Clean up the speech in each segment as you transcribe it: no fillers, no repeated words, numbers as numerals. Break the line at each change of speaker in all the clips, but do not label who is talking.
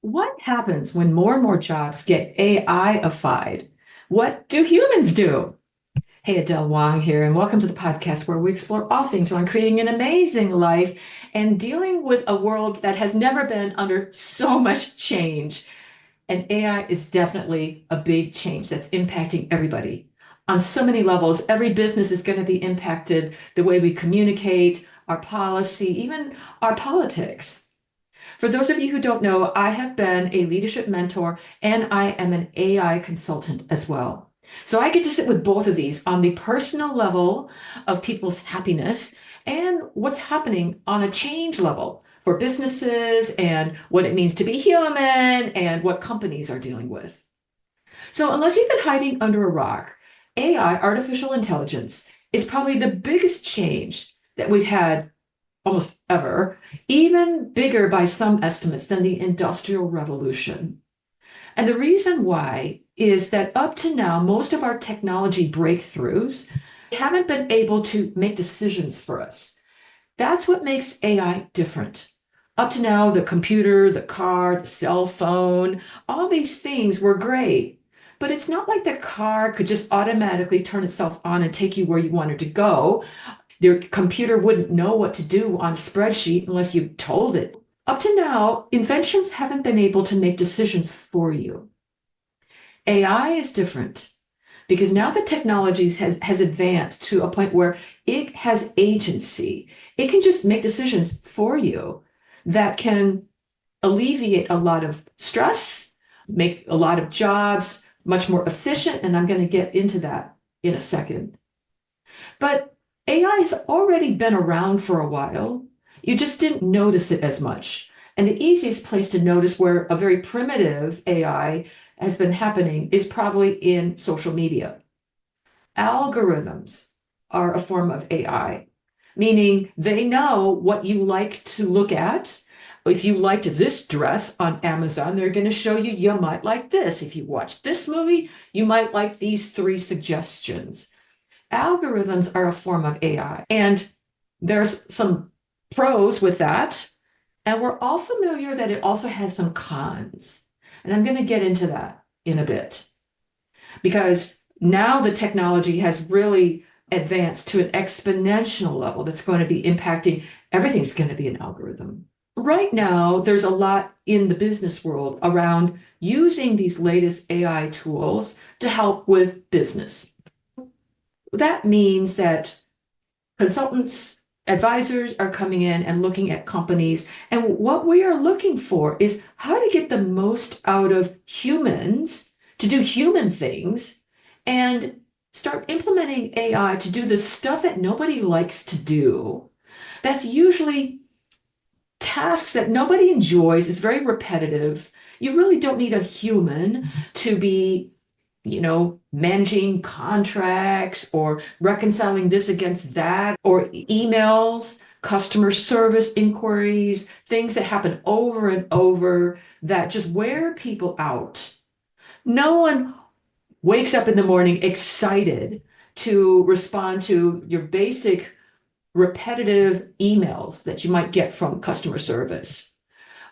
What happens when more and more jobs get AI-ified? What do humans do? Hey, Adele Wong here, and welcome to the podcast where we explore all things around creating an amazing life and dealing with a world that has never been under so much change. And AI is definitely a big change that's impacting everybody on so many levels. Every business is going to be impacted, the way we communicate, our policy, even our politics. For those of you who don't know, I have been a leadership mentor and I am an AI consultant as well. So I get to sit with both of these on the personal level of people's happiness and what's happening on a change level for businesses and what it means to be human and what companies are dealing with. So unless you've been hiding under a rock, AI, artificial intelligence, is probably the biggest change that we've had almost ever, even bigger by some estimates than the Industrial Revolution. And the reason why is that up to now, most of our technology breakthroughs haven't been able to make decisions for us. That's what makes AI different. Up to now, the computer, the car, the cell phone, all these things were great. But it's not like the car could just automatically turn itself on and take you where you wanted to go. Your computer wouldn't know what to do on a spreadsheet unless you told it. Up to now, inventions haven't been able to make decisions for you. AI is different because now the technology has advanced to a point where it has agency. It can just make decisions for you that can alleviate a lot of stress, make a lot of jobs much more efficient. And I'm going to get into that in a second. But AI has already been around for a while. You just didn't notice it as much. And the easiest place to notice where a very primitive AI has been happening is probably in social media. Algorithms are a form of AI, meaning they know what you like to look at. If you liked this dress on Amazon, they're going to show you you might like this. If you watch this movie, you might like these three suggestions. Algorithms are a form of AI, and there's some pros with that. And we're all familiar that it also has some cons. And I'm going to get into that in a bit because now the technology has really advanced to an exponential level that's going to be impacting everything's going to be an algorithm. Right now, there's a lot in the business world around using these latest AI tools to help with business. That means that consultants, advisors are coming in and looking at companies. And what we are looking for is how to get the most out of humans to do human things and start implementing AI to do the stuff that nobody likes to do. That's usually tasks that nobody enjoys. It's very repetitive. You really don't need a human to be managing contracts or reconciling this against that, or emails, customer service inquiries, things that happen over and over that just wear people out. No one wakes up in the morning excited to respond to your basic repetitive emails that you might get from customer service.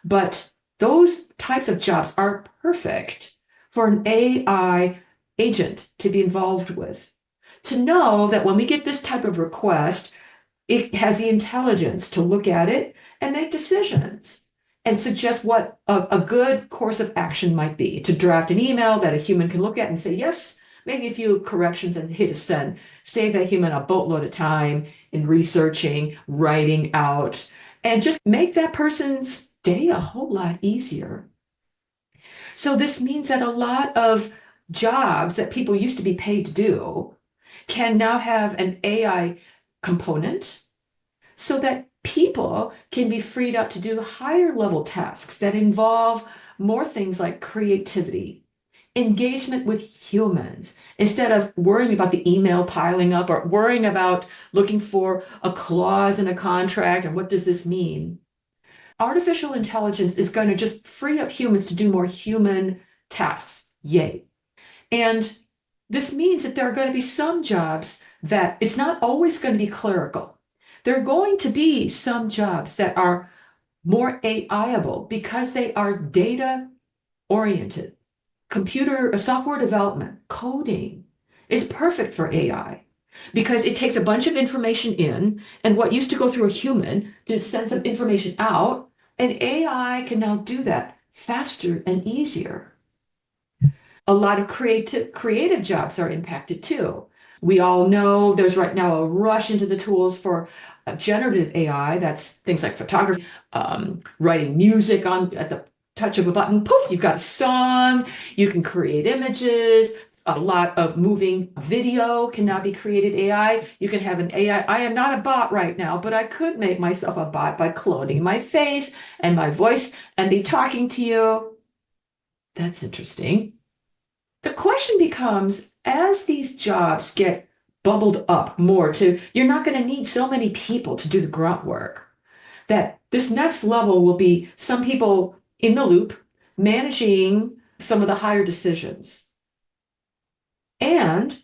But those types of jobs are perfect for an AI agent to be involved with, to know that when we get this type of request, it has the intelligence to look at it and make decisions and suggest what a good course of action might be, to draft an email that a human can look at and say, yes, maybe a few corrections and hit a send, save that human a boatload of time in researching, writing out, and just make that person's day a whole lot easier. So this means that a lot of jobs that people used to be paid to do can now have an AI component so that people can be freed up to do higher level tasks that involve more things like creativity, engagement with humans, instead of worrying about the email piling up or worrying about looking for a clause in a contract and what does this mean. Artificial intelligence is going to just free up humans to do more human tasks. Yay. And this means that there are going to be some jobs that it's not always going to be clerical. There are going to be some jobs that are more AIable because they are data oriented. Computer software development, coding is perfect for AI because it takes a bunch of information in, and what used to go through a human to send some information out, and AI can now do that faster and easier. A lot of creative jobs are impacted too. We all know there's right now a rush into the tools for generative AI. That's things like photography, writing music on at the touch of a button. Poof, you've got a song. You can create images. A lot of moving video can now be created AI. You can have an AI. I am not a bot right now, but I could make myself a bot by cloning my face and my voice and be talking to you. That's interesting. The question becomes, as these jobs get bubbled up more to, you're not going to need so many people to do the grunt work, that this next level will be some people in the loop managing some of the higher decisions. And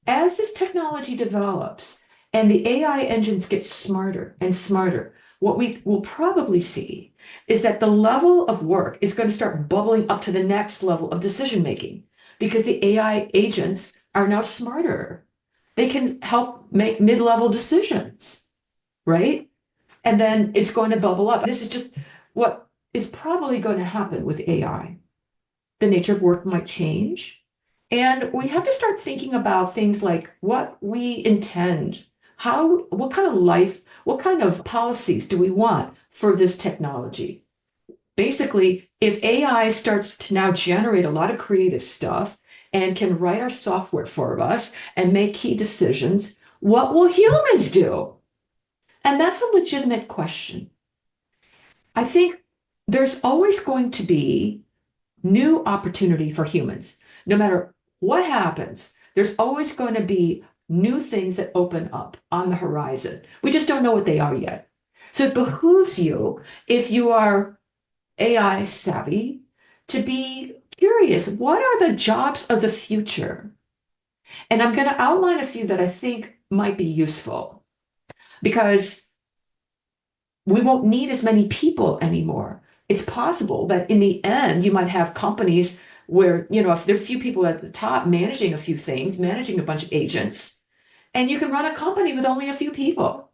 as this technology develops and the AI engines get smarter and smarter, what we will probably see is that the level of work is going to start bubbling up to the next level of decision making because the AI agents are now smarter. They can help make mid-level decisions, right? And then it's going to bubble up. This is just what is probably going to happen with AI. The nature of work might change. And we have to start thinking about things like what we intend, what kind of life, what kind of policies do we want for this technology? Basically, if AI starts to now generate a lot of creative stuff and can write our software for us and make key decisions, what will humans do? And that's a legitimate question. I think there's always going to be new opportunity for humans. No matter what happens, there's always going to be new things that open up on the horizon. We just don't know what they are yet. So it behooves you, if you are AI savvy, to be curious. What are the jobs of the future? And I'm going to outline a few that I think might be useful because we won't need as many people anymore. It's possible that in the end, you might have companies where, if there are a few people at the top managing a few things, managing a bunch of agents, and you can run a company with only a few people.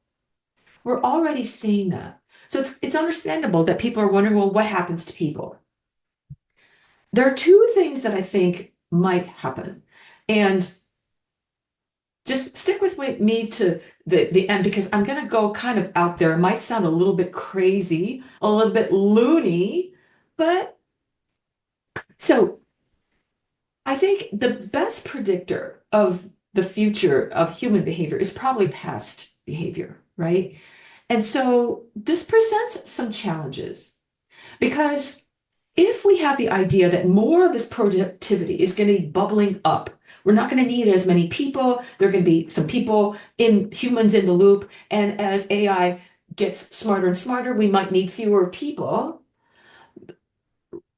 We're already seeing that. So it's understandable that people are wondering, well, what happens to people? There are two things that I think might happen. And just stick with me to the end because I'm going to go kind of out there. It might sound a little bit crazy, a little bit loony, but so I think the best predictor of the future of human behavior is probably past behavior, right? And so this presents some challenges because if we have the idea that more of this productivity is going to be bubbling up, we're not going to need as many people. There are going to be some humans in the loop. And as AI gets smarter and smarter, we might need fewer people.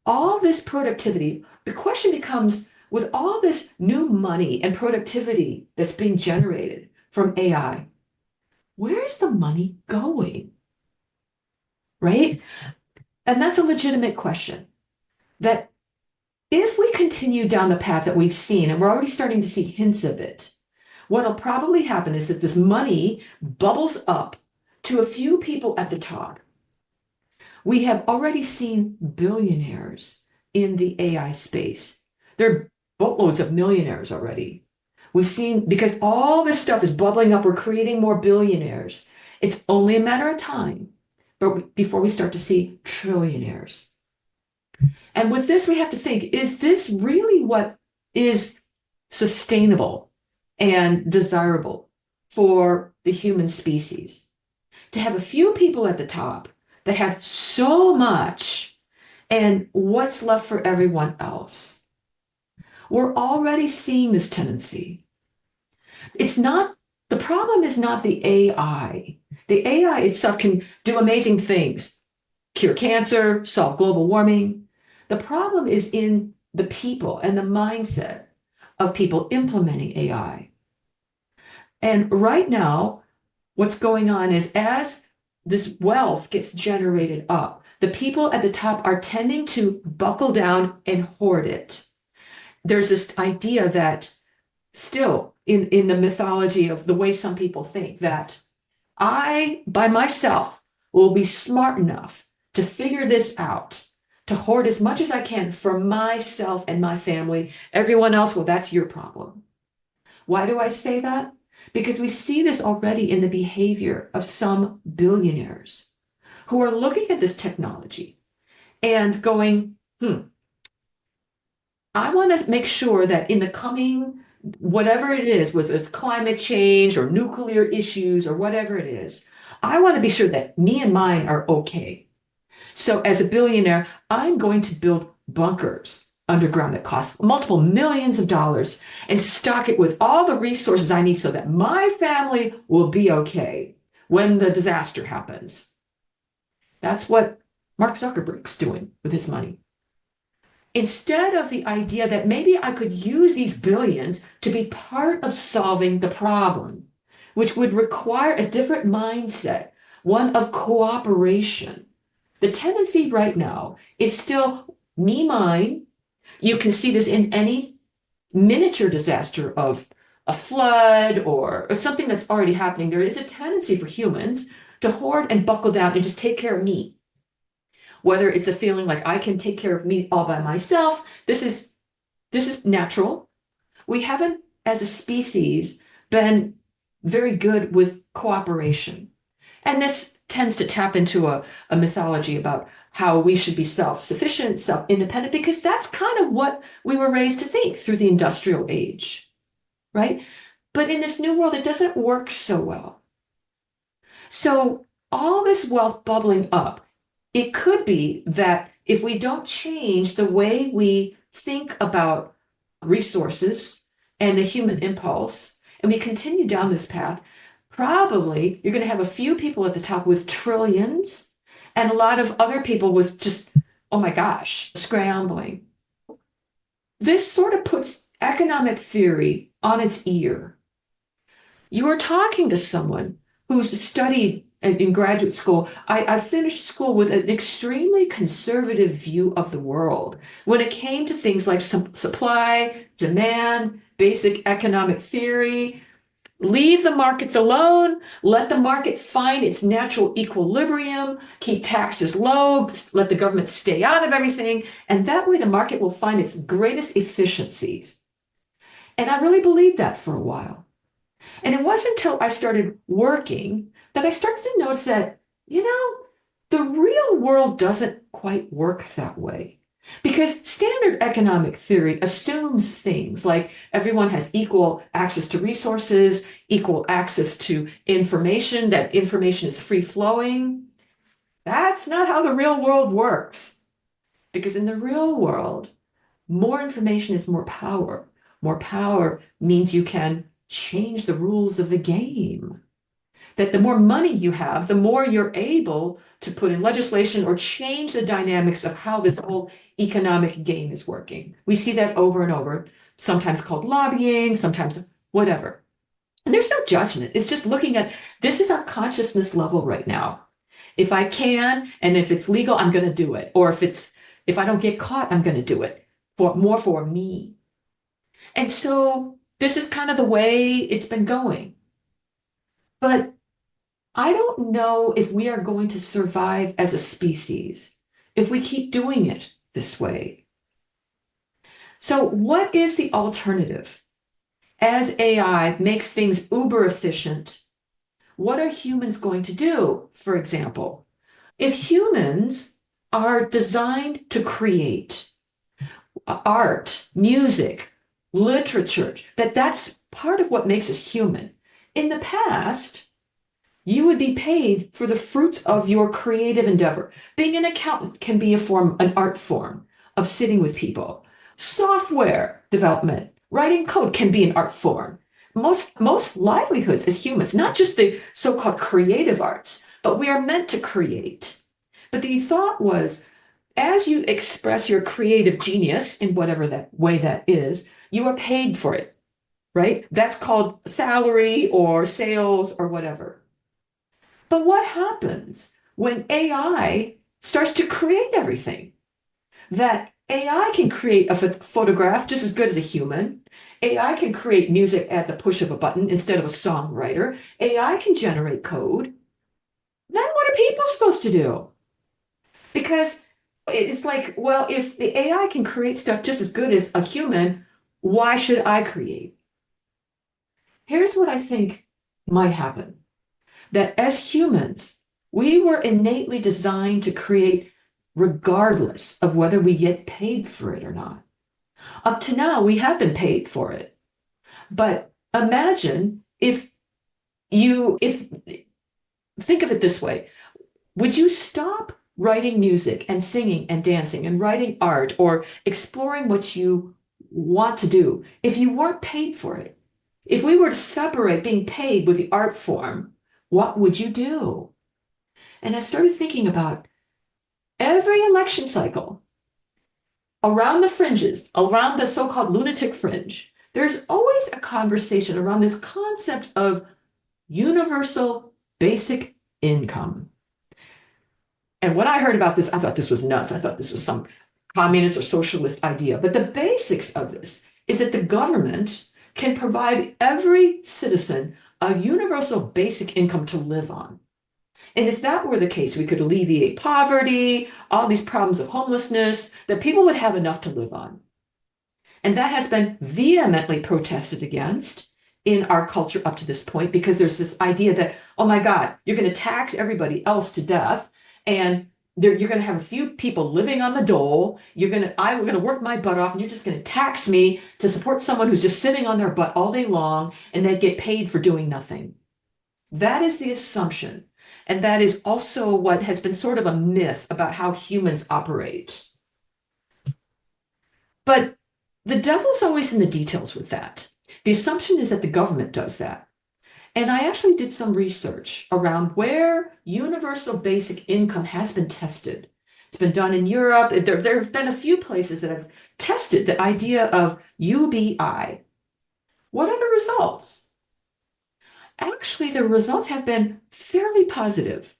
All this productivity, the question becomes, with all this new money and productivity that's being generated from AI, where's the money going? Right? And that's a legitimate question. That if we continue down the path that we've seen, and we're already starting to see hints of it, what'll probably happen is that this money bubbles up to a few people at the top. We have already seen billionaires in the AI space. There are boatloads of millionaires already. We've seen, because all this stuff is bubbling up, we're creating more billionaires. It's only a matter of time before we start to see trillionaires. And with this, we have to think, is this really what is sustainable and desirable for the human species? To have a few people at the top that have so much, and what's left for everyone else? We're already seeing this tendency. The problem is not the AI. The AI itself can do amazing things, cure cancer, solve global warming. The problem is in the people and the mindset of people implementing AI. And right now, what's going on is as this wealth gets generated up, The people at the top are tending to buckle down and hoard it. There's this idea that still in the mythology of the way some people think that I, by myself, will be smart enough to figure this out, to hoard as much as I can for myself and my family. Everyone else, well, that's your problem. Why do I say that? Because we see this already in the behavior of some billionaires who are looking at this technology and going, I want to make sure that in the coming, whatever it is, whether it's climate change or nuclear issues or whatever it is, I want to be sure that me and mine are okay. So as a billionaire, I'm going to build bunkers underground that cost multiple millions of dollars and stock it with all the resources I need so that my family will be okay when the disaster happens. That's what Mark Zuckerberg's doing with his money. Instead of the idea that maybe I could use these billions to be part of solving the problem, which would require a different mindset, one of cooperation. The tendency right now is still me, mine. You can see this in any miniature disaster of a flood or something that's already happening. There is a tendency for humans to hoard and buckle down and just take care of me. Whether it's a feeling like I can take care of me all by myself, this is natural. We haven't, as a species, been very good with cooperation. And this tends to tap into a mythology about how we should be self-sufficient, self-independent, because that's kind of what we were raised to think through the industrial age, right? But in this new world, it doesn't work so well. So all this wealth bubbling up, it could be that if we don't change the way we think about resources and the human impulse, and we continue down this path, probably you're going to have a few people at the top with trillions and a lot of other people with just, oh my gosh, scrambling. This sort of puts economic theory on its ear. You are talking to someone who's studied in graduate school. I finished school with an extremely conservative view of the world when it came to things like supply, demand, basic economic theory. Leave the markets alone, let the market find its natural equilibrium, keep taxes low, let the government stay out of everything, and that way the market will find its greatest efficiencies. And I really believed that for a while. And it wasn't until I started working that I started to notice that, the real world doesn't quite work that way. Because standard economic theory assumes things like everyone has equal access to resources, equal access to information, that information is free flowing. That's not how the real world works. Because in the real world, more information is more power. More power means you can change the rules of the game. That the more money you have, the more you're able to put in legislation or change the dynamics of how this whole economic game is working. We see that over and over, sometimes called lobbying, sometimes whatever. And there's no judgment. It's just looking at this is our consciousness level right now. If I can, and if it's legal, I'm going to do it. Or if I don't get caught, I'm going to do it for me. And so this is kind of the way it's been going. But I don't know if we are going to survive as a species if we keep doing it this way. So what is the alternative? As AI makes things uber efficient, what are humans going to do, for example? If humans are designed to create art, music, literature, that's part of what makes us human. In the past, you would be paid for the fruits of your creative endeavor. Being an accountant can be an art form of sitting with people. Software development, writing code can be an art form. Most livelihoods as humans, not just the so-called creative arts, but we are meant to create. But the thought was, as you express your creative genius in whatever that way that is, you are paid for it, right? That's called salary or sales or whatever. But what happens when AI starts to create everything. That AI can create a photograph just as good as a human. AI can create music at the push of a button instead of a songwriter. AI can generate code. Then what are people supposed to do? Because it's like, well, if the AI can create stuff just as good as a human, why should I create? Here's what I think might happen. That as humans, we were innately designed to create regardless of whether we get paid for it or not. Up to now, we have been paid for it. But imagine if think of it this way, would you stop writing music and singing and dancing and writing art or exploring what you want to do if you weren't paid for it? If we were to separate being paid with the art form, what would you do? And I started thinking about every election cycle, around the fringes, around the so-called lunatic fringe, there's always a conversation around this concept of universal basic income. And when I heard about this, I thought this was nuts. I thought this was some communist or socialist idea. But the basics of this is that the government can provide every citizen a universal basic income to live on. And if that were the case, we could alleviate poverty, all these problems of homelessness, that people would have enough to live on. And that has been vehemently protested against in our culture up to this point, because there's this idea that, oh my God, you're going to tax everybody else to death, and you're going to have a few people living on the dole. I'm going to work my butt off, and you're just going to tax me to support someone who's just sitting on their butt all day long, and they get paid for doing nothing. That is the assumption. And that is also what has been sort of a myth about how humans operate. But the devil's always in the details with that. The assumption is that the government does that. And I actually did some research around where universal basic income has been tested. It's been done in Europe. There have been a few places that have tested the idea of UBI. What are the results? Actually, the results have been fairly positive.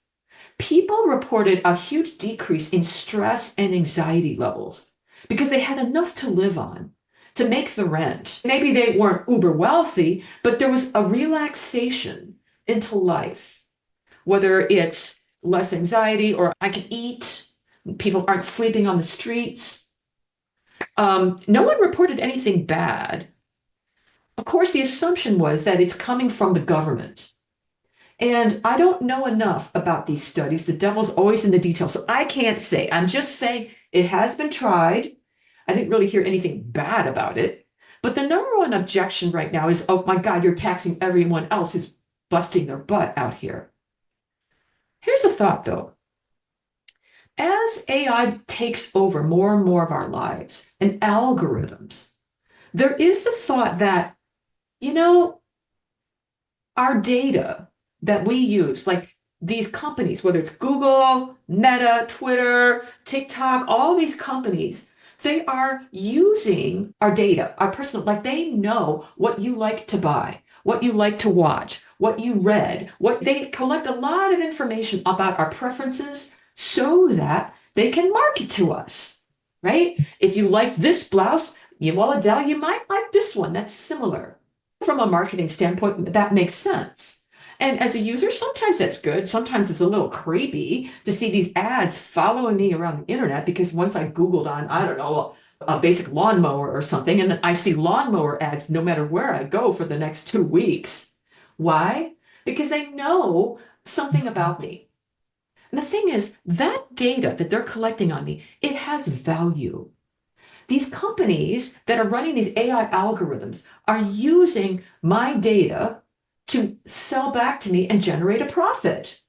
People reported a huge decrease in stress and anxiety levels because they had enough to live on, to make the rent. Maybe they weren't uber wealthy, but there was a relaxation into life, whether it's less anxiety or I can eat, people aren't sleeping on the streets. No one reported anything bad. Of course, the assumption was that it's coming from the government. And I don't know enough about these studies. The devil's always in the details, so I can't say. I'm just saying it has been tried. I didn't really hear anything bad about it. But the number one objection right now is, oh my God, you're taxing everyone else who's busting their butt out here. Here's a thought, though. As AI takes over more and more of our lives and algorithms, there is the thought that, our data that we use, like these companies, whether it's Google, Meta, Twitter, TikTok, all these companies, they are using our data, our personal, like they know what you like to buy, what you like to watch, what you read, what they collect a lot of information about our preferences so that they can market to us, right? If you like this blouse, well, Adele, you might like this one that's similar. From a marketing standpoint, that makes sense. And as a user, sometimes that's good. Sometimes it's a little creepy to see these ads following me around the internet, because once I Googled on, I don't know, a basic lawnmower or something, and then I see lawnmower ads no matter where I go for the next 2 weeks. Why? Because they know something about me. And the thing is, that data that they're collecting on me, it has value. These companies that are running these AI algorithms are using my data to sell back to me and generate a profit,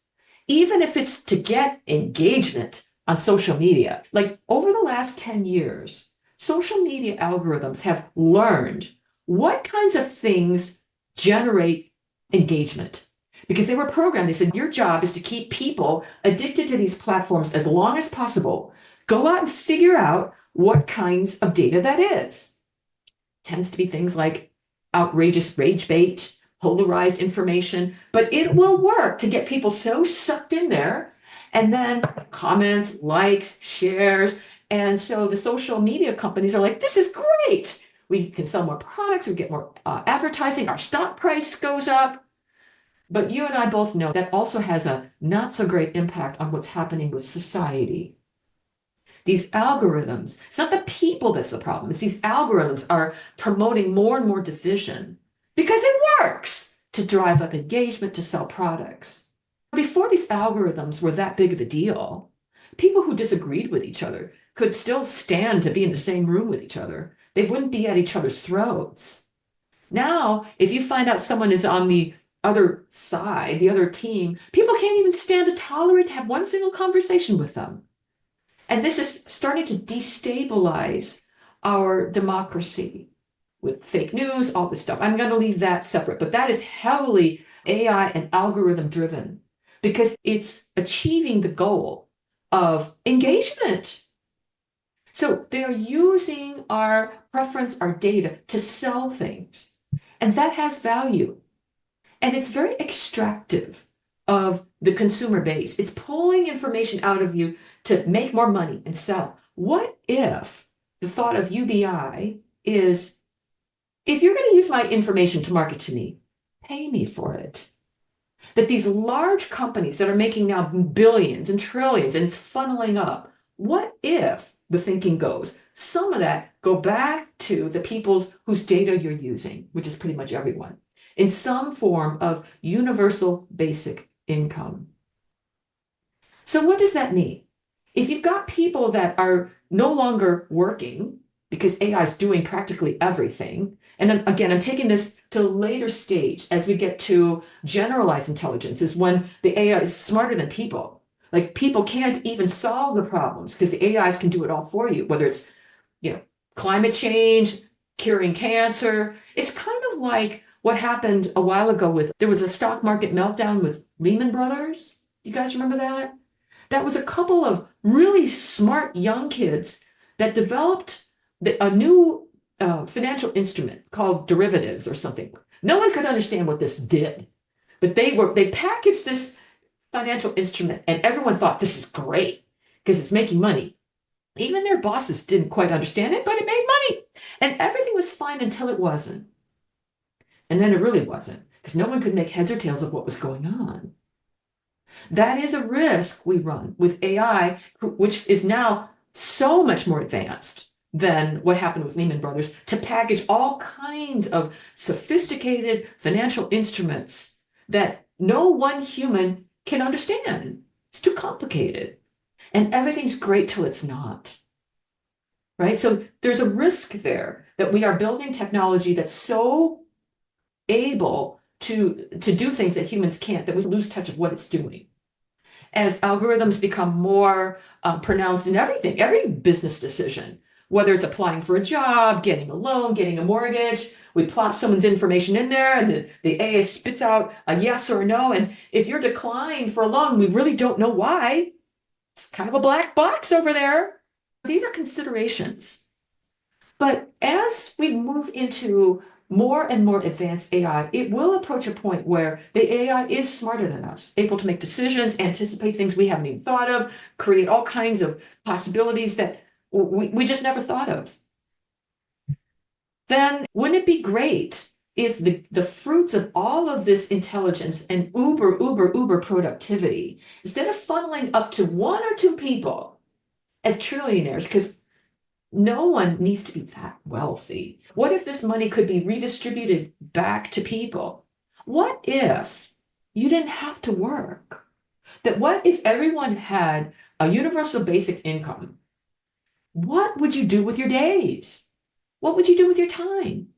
even if it's to get engagement on social media. Like over the last 10 years, social media algorithms have learned what kinds of things generate engagement, because they were programmed. They said, your job is to keep people addicted to these platforms as long as possible. Go out and figure out what kinds of data that is. Tends to be things like outrageous rage bait, polarized information, but it will work to get people so sucked in there. And then comments, likes, shares. And so the social media companies are like, this is great. We can sell more products, we get more advertising, our stock price goes up. But you and I both know that also has a not so great impact on what's happening with society. These algorithms, it's not the people that's the problem, it's these algorithms are promoting more and more division because it works to drive up engagement to sell products. Before these algorithms were that big of a deal, people who disagreed with each other could still stand to be in the same room with each other. They wouldn't be at each other's throats. Now, if you find out someone is on the other side, the other team, people can't even stand to tolerate to have one single conversation with them. And this is starting to destabilize our democracy with fake news, all this stuff. I'm going to leave that separate, but that is heavily AI and algorithm driven because it's achieving the goal of engagement. So they're using our preference, our data to sell things, and that has value. And it's very extractive of the consumer base. It's pulling information out of you to make more money and sell. What if the thought of UBI is, if you're going to use my information to market to me, pay me for it? That these large companies that are making now billions and trillions and it's funneling up, what if the thinking goes, some of that go back to the peoples whose data you're using, which is pretty much everyone, in some form of universal basic income. So what does that mean? If you've got people that are no longer working because AI is doing practically everything, and then, again, I'm taking this to a later stage as we get to generalized intelligence, is when the AI is smarter than people. Like people can't even solve the problems because the AIs can do it all for you, whether it's, climate change, curing cancer. It's kind of like what happened a while ago there was a stock market meltdown with Lehman Brothers. You guys remember that? That was a couple of really smart young kids that developed a new financial instrument called derivatives or something. No one could understand what this did, but they packaged this financial instrument and everyone thought this is great because it's making money. Even their bosses didn't quite understand it, but it made money. And everything was fine until it wasn't. And then it really wasn't because no one could make heads or tails of what was going on. That is a risk we run with AI, which is now so much more advanced than what happened with Lehman Brothers, to package all kinds of sophisticated financial instruments that no one human can understand. It's too complicated. And everything's great till it's not. Right? So there's a risk there that we are building technology that's so able to do things that humans can't, that we lose touch of what it's doing. As algorithms become more pronounced in everything, every business decision, whether it's applying for a job, getting a loan, getting a mortgage, we plop someone's information in there and the AI spits out a yes or a no. And if you're declined for a loan, we really don't know why. It's kind of a black box over there. These are considerations. But as we move into more and more advanced AI, it will approach a point where the AI is smarter than us, able to make decisions, anticipate things we haven't even thought of, create all kinds of possibilities that we just never thought of. Then wouldn't it be great if the fruits of all of this intelligence and uber productivity, instead of funneling up to one or two people as trillionaires, because no one needs to be that wealthy. What if this money could be redistributed back to people? What if you didn't have to work? What if everyone had a universal basic income? What would you do with your days? What would you do with your time?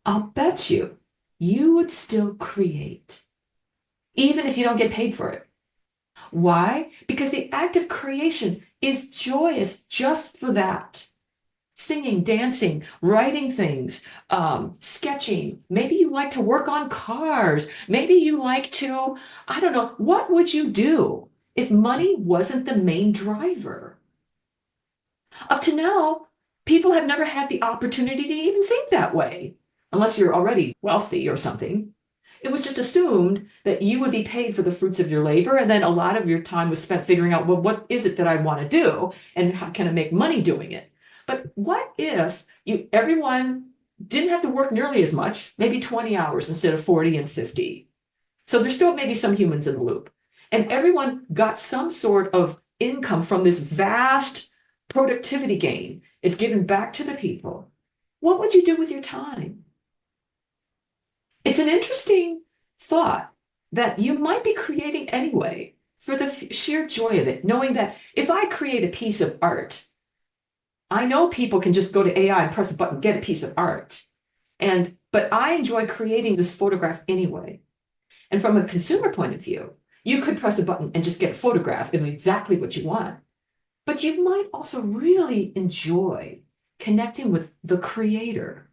I'll bet you would still create, even if you don't get paid for it. Why? Because the act of creation is joyous just for that. Singing, dancing, writing things, sketching. Maybe you like to work on cars. Maybe you like to, I don't know, what would you do if money wasn't the main driver? Up to now, people have never had the opportunity to even think that way, unless you're already wealthy or something. It was just assumed that you would be paid for the fruits of your labor, and then a lot of your time was spent figuring out, well, what is it that I want to do, and how can I make money doing it? But what if everyone didn't have to work nearly as much, maybe 20 hours instead of 40 and 50? So there's still maybe some humans in the loop, and everyone got some sort of income from this vast productivity gain. It's given back to the people. What would you do with your time? It's an interesting thought that you might be creating anyway for the sheer joy of it, knowing that if I create a piece of art, I know people can just go to AI and press a button, get a piece of art. But I enjoy creating this photograph anyway. And from a consumer point of view, you could press a button and just get a photograph of exactly what you want. But you might also really enjoy connecting with the creator,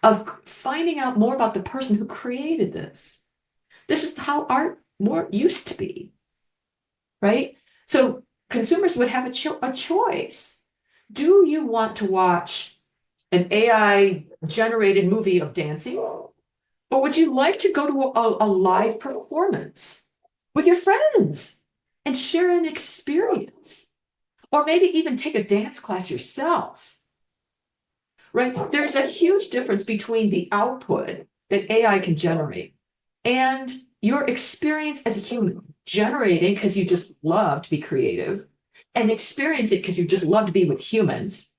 of finding out more about the person who created this. This is how art more used to be, right? So consumers would have a choice. Do you want to watch an AI generated movie of dancing? Or would you like to go to a live performance with your friends and share an experience? Or maybe even take a dance class yourself, right? There's a huge difference between the output that AI can generate and your experience as a human, generating because you just love to be creative and experience it because you just love to be with humans,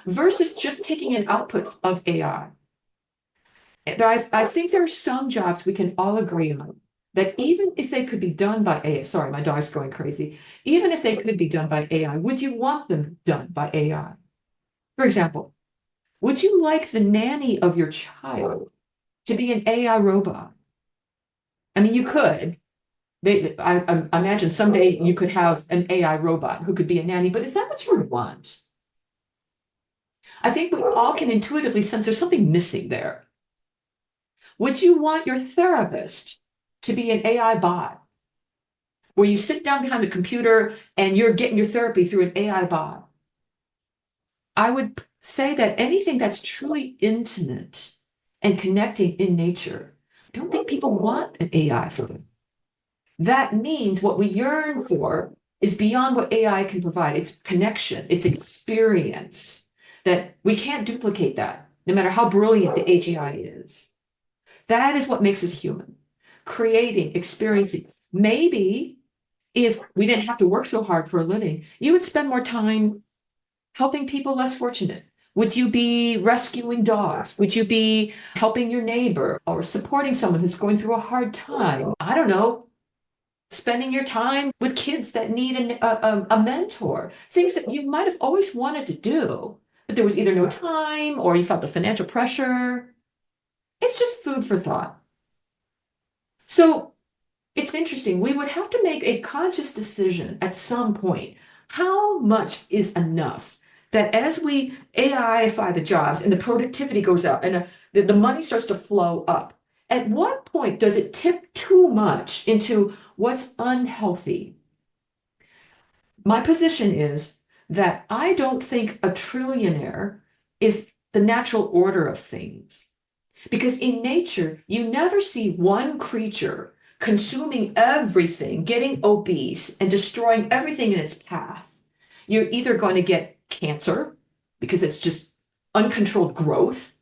versus just taking an output of AI. I think there are some jobs we can all agree on that even if they could be done by AI, sorry, my dog's going crazy. Even if they could be done by AI, would you want them done by AI? For example, would you like the nanny of your child to be an AI robot? I mean, you could. I imagine someday you could have an AI robot who could be a nanny, but is that what you would want? I think we all can intuitively sense there's something missing there. Would you want your therapist to be an AI bot, where you sit down behind the computer and you're getting your therapy through an AI bot? I would say that anything that's truly intimate and connecting in nature, I don't think people want an AI for them. That means what we yearn for is beyond what AI can provide. It's connection, it's experience, that we can't duplicate that, no matter how brilliant the AGI is. That is what makes us human. Creating, experiencing. Maybe if we didn't have to work so hard for a living, you would spend more time helping people less fortunate. Would you be rescuing dogs? Would you be helping your neighbor or supporting someone who's going through a hard time? I don't know. Spending your time with kids that need a mentor. Things that you might have always wanted to do, but there was either no time or you felt the financial pressure. It's just food for thought. So it's interesting. We would have to make a conscious decision at some point. How much is enough? That as we AIify the jobs and the productivity goes up and the money starts to flow up, at what point does it tip too much into what's unhealthy? My position is that I don't think a trillionaire is the natural order of things. Because in nature, you never see one creature consuming everything, getting obese, and destroying everything in its path. You're either going to get cancer because it's just uncontrolled growth,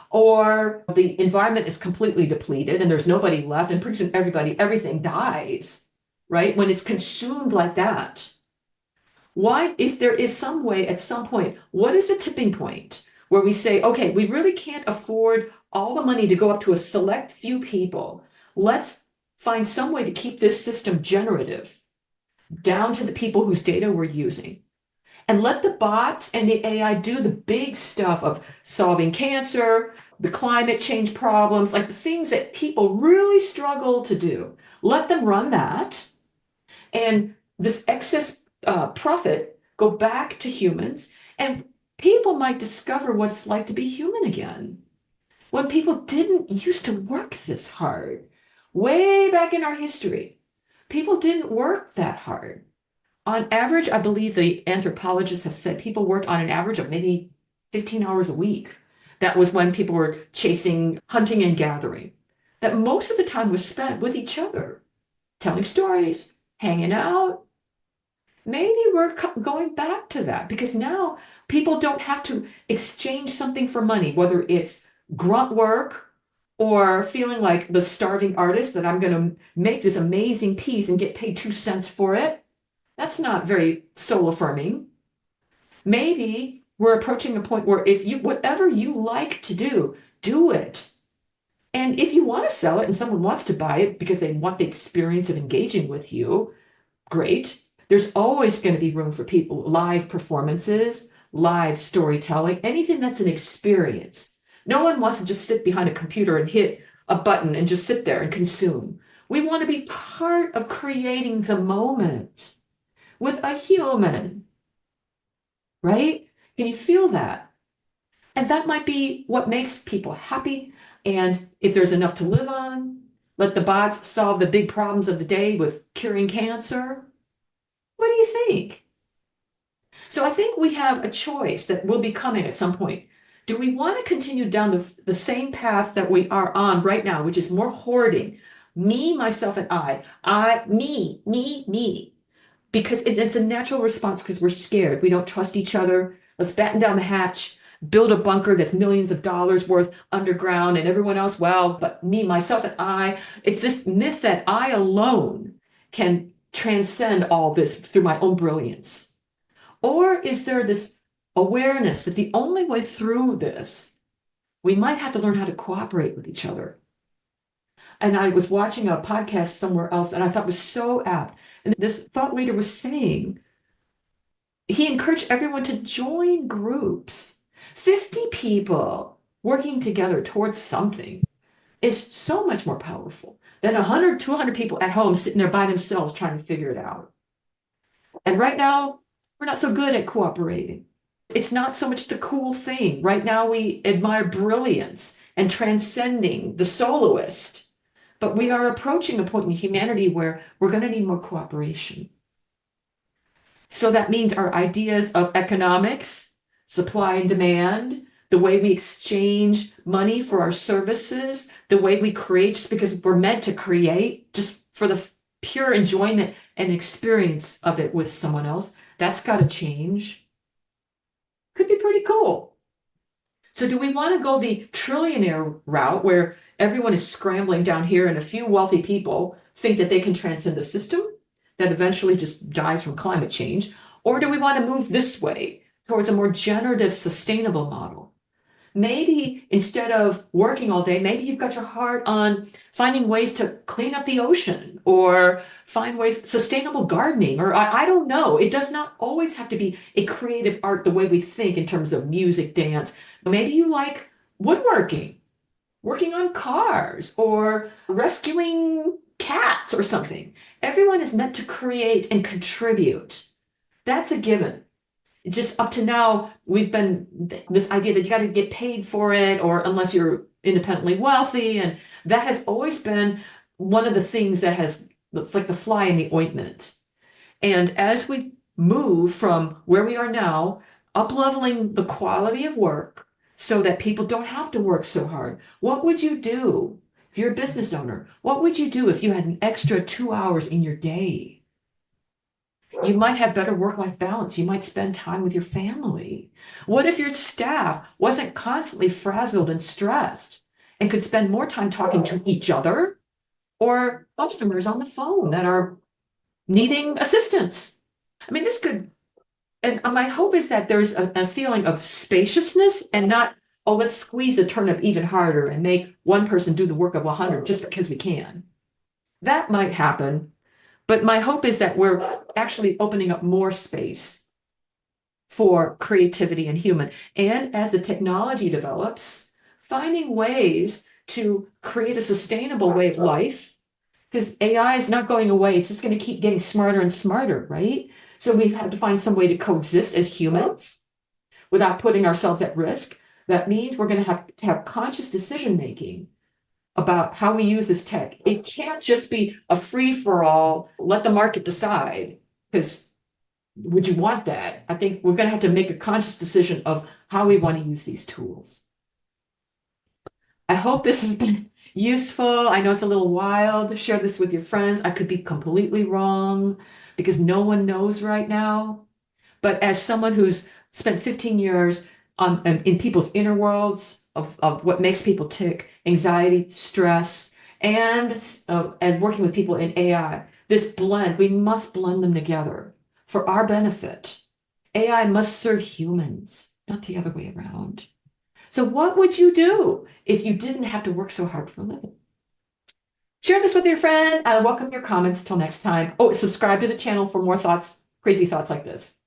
or the environment is completely depleted and there's nobody left, and pretty soon everything dies, right? When it's consumed like that. Why, if there is some way at some point, what is the tipping point where we say, okay, we really can't afford all the money to go up to a select few people. Let's find some way to keep this system generative down to the people whose data we're using. And let the bots and the AI do the big stuff of solving cancer, the climate change problems, like the things that people really struggle to do. Let them run that. And this excess profit go back to humans. And people might discover what it's like to be human again. When people didn't used to work this hard, way back in our history, people didn't work that hard. On average, I believe the anthropologists have said people worked on an average of maybe 15 hours a week. That was when people were chasing, hunting and gathering. that most of the time was spent with each other, telling stories, hanging out. Maybe we're going back to that because now people don't have to exchange something for money, whether it's grunt work or feeling like the starving artist that I'm going to make this amazing piece and get paid 2 cents for it. That's not very soul affirming. Maybe we're approaching a point where if you, whatever you like to do it. And if you want to sell it and someone wants to buy it because they want the experience of engaging with you, great. There's always going to be room for people, live performances, live storytelling, anything that's an experience. No one wants to just sit behind a computer and hit a button and just sit there and consume. We want to be part of creating the moment with a human, right? Can you feel that? And that might be what makes people happy. And if there's enough to live on, let the bots solve the big problems of the day with curing cancer. What do you think? So I think we have a choice that will be coming at some point. Do we want to continue down the same path that we are on right now, which is more hoarding? Me, myself, and me. Because it's a natural response because we're scared. We don't trust each other. Let's batten down the hatch, build a bunker that's millions of dollars worth underground, and everyone else, well, but me, myself, and I. It's this myth that I alone can transcend all this through my own brilliance. Or is there this awareness that the only way through this, we might have to learn how to cooperate with each other? And I was watching a podcast somewhere else, and I thought it was so apt. And this thought leader was saying, he encouraged everyone to join groups. 50 people working together towards something is so much more powerful than 100, 200 people at home sitting there by themselves trying to figure it out. And right now, we're not so good at cooperating. It's not so much the cool thing. Right now, we admire brilliance and transcending the soloist. But we are approaching a point in humanity where we're going to need more cooperation. So that means our ideas of economics, supply and demand, the way we exchange money for our services, the way we create just because we're meant to create, just for the pure enjoyment and experience of it with someone else, that's got to change. Could be pretty cool. So do we want to go the trillionaire route where everyone is scrambling down here and a few wealthy people think that they can transcend the system that eventually just dies from climate change? Or do we want to move this way towards a more generative, sustainable model? Maybe instead of working all day, maybe you've got your heart on finding ways to clean up the ocean or find ways, sustainable gardening, or I don't know. It does not always have to be a creative art the way we think in terms of music, dance. Maybe you like woodworking, working on cars, or rescuing cats or something. Everyone is meant to create and contribute. That's a given. Just up to now, we've been this idea that you got to get paid for it, or unless you're independently wealthy. And that has always been one of the things that has, it's like the fly in the ointment. And as we move from where we are now, up leveling the quality of work so that people don't have to work so hard. What would you do if you're a business owner? What would you do if you had an extra 2 hours in your day? You might have better work-life balance. You might spend time with your family. What if your staff wasn't constantly frazzled and stressed and could spend more time talking to each other or customers on the phone that are needing assistance? I mean, this could, and my hope is that there's a feeling of spaciousness and not, oh, let's squeeze the turnip even harder and make one person do the work of 100 just because we can. That might happen. But my hope is that we're actually opening up more space for creativity and human. And as the technology develops, finding ways to create a sustainable way of life, because AI is not going away. It's just going to keep getting smarter and smarter, right? So we've had to find some way to coexist as humans without putting ourselves at risk. That means we're going to have conscious decision making about how we use this tech. It can't just be a free-for-all, let the market decide, because would you want that? I think we're going to have to make a conscious decision of how we want to use these tools. I hope this has been useful. I know it's a little wild. Share this with your friends. I could be completely wrong because no one knows right now. But as someone who's spent 15 years in people's inner worlds of what makes people tick, anxiety, stress, and as working with people in AI, this blend, we must blend them together for our benefit. AI must serve humans, not the other way around. So what would you do if you didn't have to work so hard for a living? Share this with your friend. I welcome your comments. Till next time. Oh, subscribe to the channel for more thoughts, crazy thoughts like this.